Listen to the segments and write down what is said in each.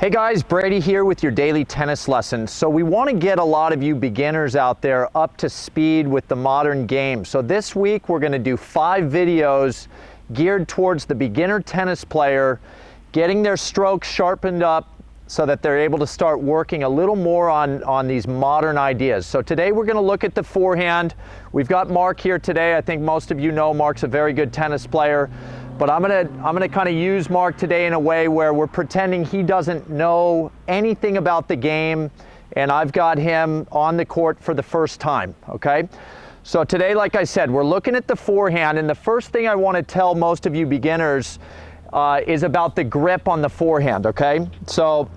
Hey guys, Brady here with your daily tennis lesson. So we want to get a lot of you beginners out there up to speed with the modern game. So this week we're going to do 5 videos geared towards the beginner tennis player, getting their strokes sharpened up so that they're able to start working a little more on these modern ideas. So today we're going to look at the forehand. We've got Mark here today. I think most of you know Mark's a very good tennis player. But I'm gonna kind of use Mark today in a way where we're pretending he doesn't know anything about the game, and I've got him on the court for the first time, okay? So today, like I said, we're looking at the forehand, and the first thing I want to tell most of you beginners is about the grip on the forehand, okay? So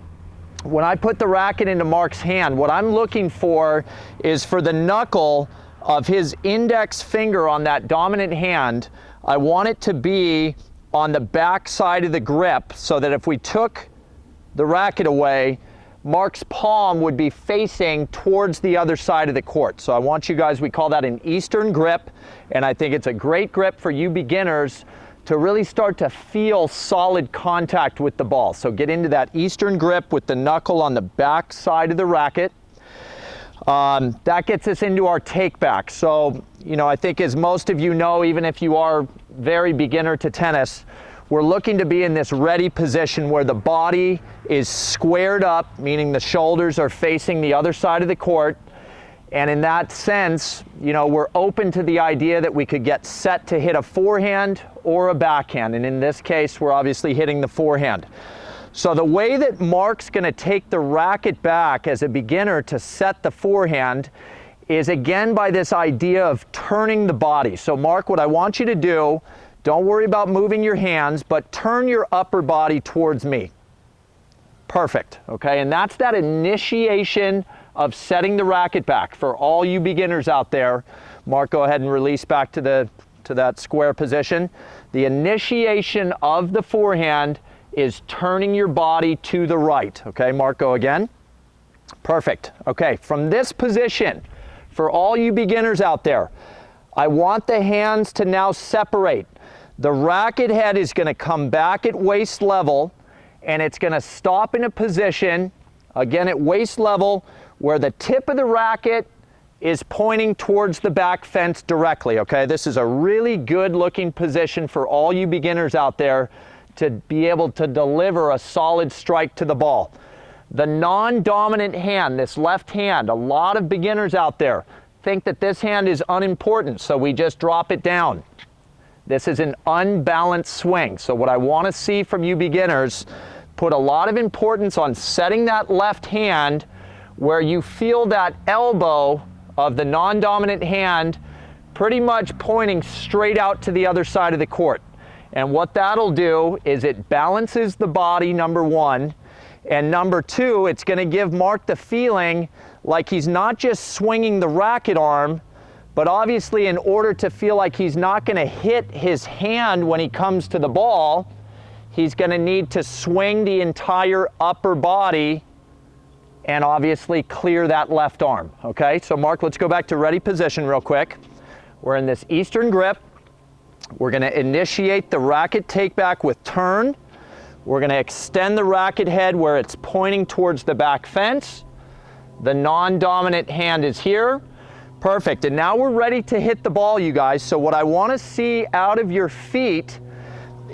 when I put the racket into Mark's hand, what I'm looking for is for the knuckle of his index finger on that dominant hand. I want it to be on the back side of the grip so that if we took the racket away, Mark's palm would be facing towards the other side of the court. So I want you guys, we call that an Eastern grip, and I think it's a great grip for you beginners to really start to feel solid contact with the ball. So get into that Eastern grip with the knuckle on the back side of the racket. That gets us into our take back. So, you know, I think as most of you know, even if you are very beginner to tennis, we're looking to be in this ready position where the body is squared up, meaning the shoulders are facing the other side of the court. And in that sense, you know, we're open to the idea that we could get set to hit a forehand or a backhand. And in this case, we're obviously hitting the forehand. So the way that Mark's going to take the racket back as a beginner to set the forehand is again by this idea of turning the body. So Mark, what I want you to do, don't worry about moving your hands, but turn your upper body towards me. Perfect, okay? And that's that initiation of setting the racket back. For all you beginners out there, Mark, go ahead and release back to that square position. The initiation of the forehand is turning your body to the right. Okay, Mark, go again. Perfect. Okay, from this position, for all you beginners out there, I want the hands to now separate. The racket head is going to come back at waist level, and it's going to stop in a position, again at waist level, where the tip of the racket is pointing towards the back fence directly. Okay, this is a really good looking position for all you beginners out there to be able to deliver a solid strike to the ball. The non-dominant hand, this left hand, a lot of beginners out there think that this hand is unimportant, so we just drop it down. This is an unbalanced swing. So what I want to see from you beginners, put a lot of importance on setting that left hand where you feel that elbow of the non-dominant hand pretty much pointing straight out to the other side of the court. And what that'll do is it balances the body, number one, and number two, it's going to give Mark the feeling like he's not just swinging the racket arm, but obviously in order to feel like he's not going to hit his hand when he comes to the ball, he's going to need to swing the entire upper body and obviously clear that left arm. Okay, so Mark, let's go back to ready position real quick. We're in this Eastern grip. We're going to initiate the racket take back with turn. We're going to extend the racket head where it's pointing towards the back fence. The non-dominant hand is here. Perfect. And now we're ready to hit the ball, you guys. So what I want to see out of your feet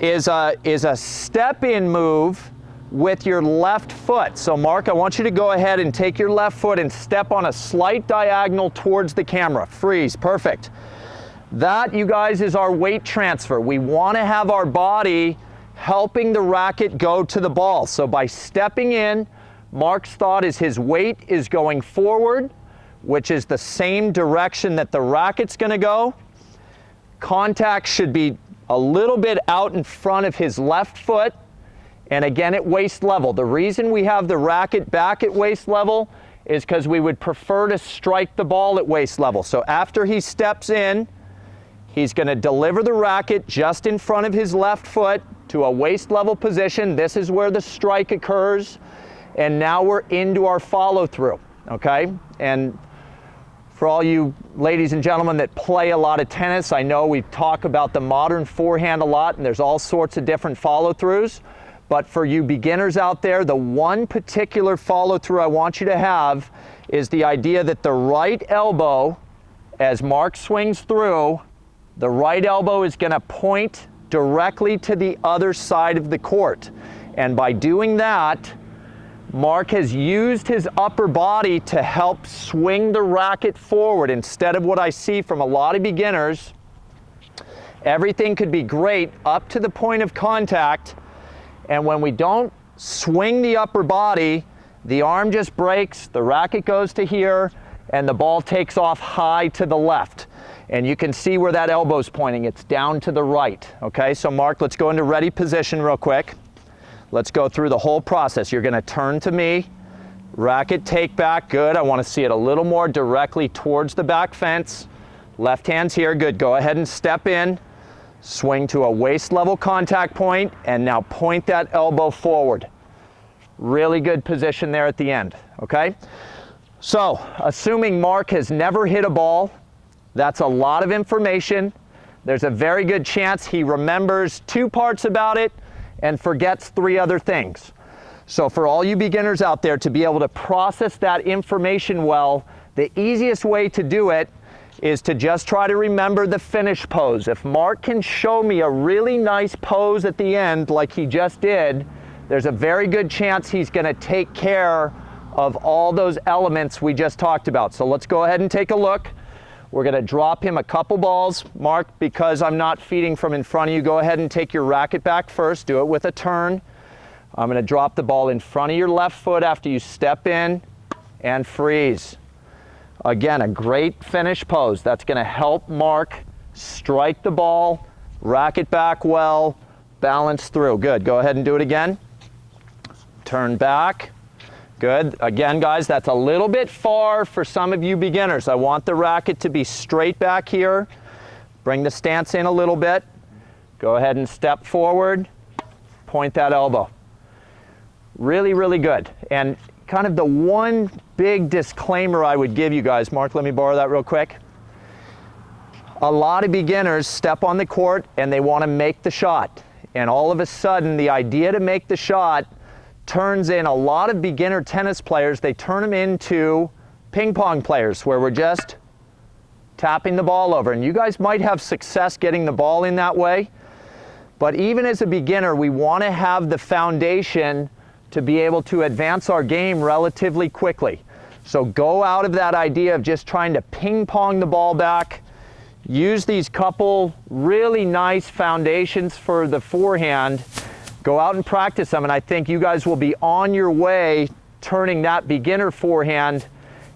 is a step-in move with your left foot. So Mark, I want you to go ahead and take your left foot and step on a slight diagonal towards the camera. Freeze. Perfect. That, you guys, is our weight transfer. We want to have our body helping the racket go to the ball. So by stepping in, Mark's thought is his weight is going forward, which is the same direction that the racket's going to go. Contact should be a little bit out in front of his left foot, and again at waist level. The reason we have the racket back at waist level is because we would prefer to strike the ball at waist level. So after he steps in, he's going to deliver the racket just in front of his left foot to a waist level position. This is where the strike occurs. And now we're into our follow through, okay? And for all you ladies and gentlemen that play a lot of tennis, I know we talk about the modern forehand a lot, and there's all sorts of different follow throughs. But for you beginners out there, the one particular follow through I want you to have is the idea that the right elbow, as Mark swings through, the right elbow is going to point directly to the other side of the court. And by doing that, Mark has used his upper body to help swing the racket forward instead of what I see from a lot of beginners. Everything could be great up to the point of contact, and when we don't swing the upper body, the arm just breaks, the racket goes to here, and the ball takes off high to the left. And you can see where that elbow's pointing. It's down to the right. Okay, so Mark, let's go into ready position real quick. Let's go through the whole process. You're gonna turn to me, racket take back, good. I wanna see it a little more directly towards the back fence. Left hand's here, good. Go ahead and step in, swing to a waist level contact point, and now point that elbow forward. Really good position there at the end, okay? So, assuming Mark has never hit a ball, that's a lot of information. There's a very good chance he remembers 2 parts about it and forgets 3 other things. So for all you beginners out there, to be able to process that information well, the easiest way to do it is to just try to remember the finish pose. If Mark can show me a really nice pose at the end like he just did, there's a very good chance he's gonna take care of all those elements we just talked about. So let's go ahead and take a look. We're gonna drop him a couple balls. Mark, because I'm not feeding from in front of you, go ahead and take your racket back first. Do it with a turn. I'm gonna drop the ball in front of your left foot after you step in and freeze. Again, a great finish pose. That's gonna help Mark strike the ball, racket back well, balance through. Good, go ahead and do it again. Turn back. Good. Again, guys, that's a little bit far for some of you beginners. I want the racket to be straight back here. Bring the stance in a little bit. Go ahead and step forward. Point that elbow. Really, really good. And kind of the one big disclaimer I would give you guys, Mark, let me borrow that real quick. A lot of beginners step on the court and they want to make the shot. And all of a sudden, the idea to make the shot turns in a lot of beginner tennis players, they turn them into ping pong players where we're just tapping the ball over. And you guys might have success getting the ball in that way, but even as a beginner, we want to have the foundation to be able to advance our game relatively quickly. So go out of that idea of just trying to ping pong the ball back. Use these couple really nice foundations for the forehand. Go out and practice them, and I think you guys will be on your way turning that beginner forehand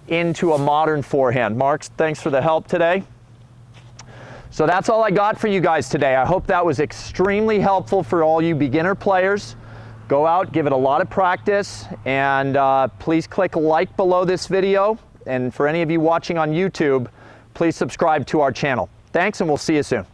into a modern forehand. Mark, thanks for the help today. So that's all I got for you guys today. I hope that was extremely helpful for all you beginner players. Go out, give it a lot of practice, and please click like below this video. And for any of you watching on YouTube, please subscribe to our channel. Thanks, and we'll see you soon.